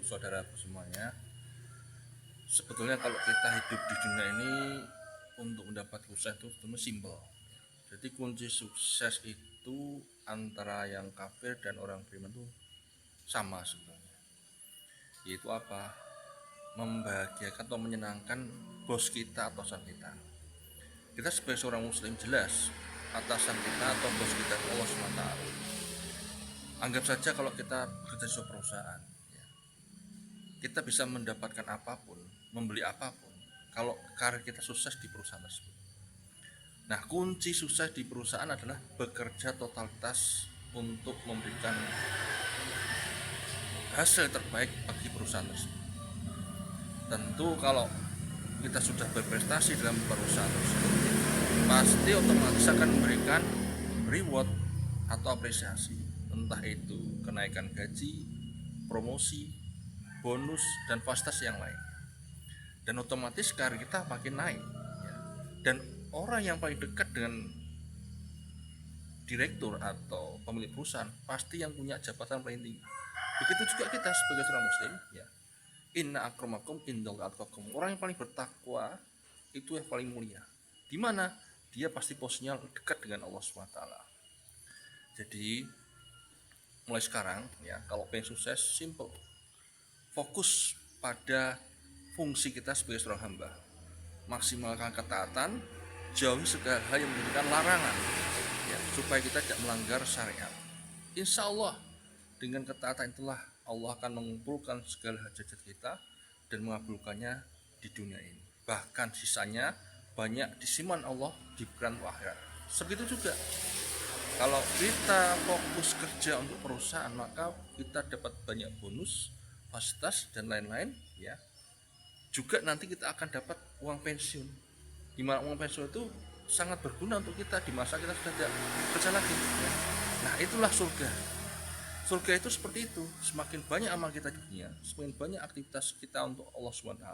saudaraku semuanya. Sebetulnya kalau kita hidup di dunia ini untuk mendapat sukses itu sebenarnya simpel. Jadi kunci sukses itu antara yang kafir dan orang beriman itu sama sebenarnya. Yaitu apa? Membahagiakan atau menyenangkan bos kita atau atasan kita. Kita sebagai seorang muslim jelas atasan kita atau bos kita Allah SWT. Anggap saja kalau kita bekerja di sebuah perusahaan, kita bisa mendapatkan apapun, membeli apapun kalau karir kita sukses di perusahaan tersebut. Nah, kunci sukses di perusahaan adalah bekerja totalitas untuk memberikan hasil terbaik bagi perusahaan tersebut. Tentu kalau kita sudah berprestasi dalam perusahaan tersebut, pasti otomatis akan memberikan reward atau apresiasi, entah itu kenaikan gaji, promosi, bonus, dan fasilitas yang lain. Dan otomatis karir kita makin naik ya. Dan orang yang paling dekat dengan direktur atau pemilik perusahaan pasti yang punya jabatan paling tinggi. Begitu juga kita sebagai seorang muslim ya. Inna akramakum indallahi atqakum. Orang yang paling bertakwa itu yang paling mulia. Di mana? Dia pasti posisinya dekat dengan Allah SWT. Jadi mulai sekarang ya, kalau pengen sukses simple. Fokus pada fungsi kita sebagai seorang hamba. Maksimalkan ketaatan, jauhi segala hal yang memberikan larangan ya, supaya kita tidak melanggar syariat. Insya Allah dengan ketaatan itulah Allah akan mengumpulkan segala hajat kita dan mengabulkannya di dunia ini. Bahkan sisanya banyak disimpan Allah di perantau akhirat. Segitu juga kalau kita fokus kerja untuk perusahaan, maka kita dapat banyak bonus, fasilitas dan lain-lain ya. Juga nanti kita akan dapat uang pensiun. Di mana uang pensiun itu sangat berguna untuk kita di masa kita sudah tidak kerja lagi ya. Nah, itulah surga. Surga itu seperti itu. Semakin banyak amal kita di dunia, semakin banyak aktivitas kita untuk Allah SWT,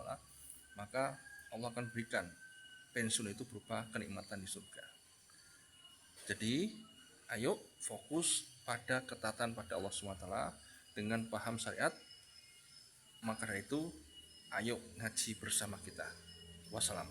maka Allah akan berikan pensiun itu berupa kenikmatan di surga. Jadi ayo fokus pada ketaatan pada Allah SWT dengan paham syariat. Maka dari itu ayo ngaji bersama kita. Wassalam.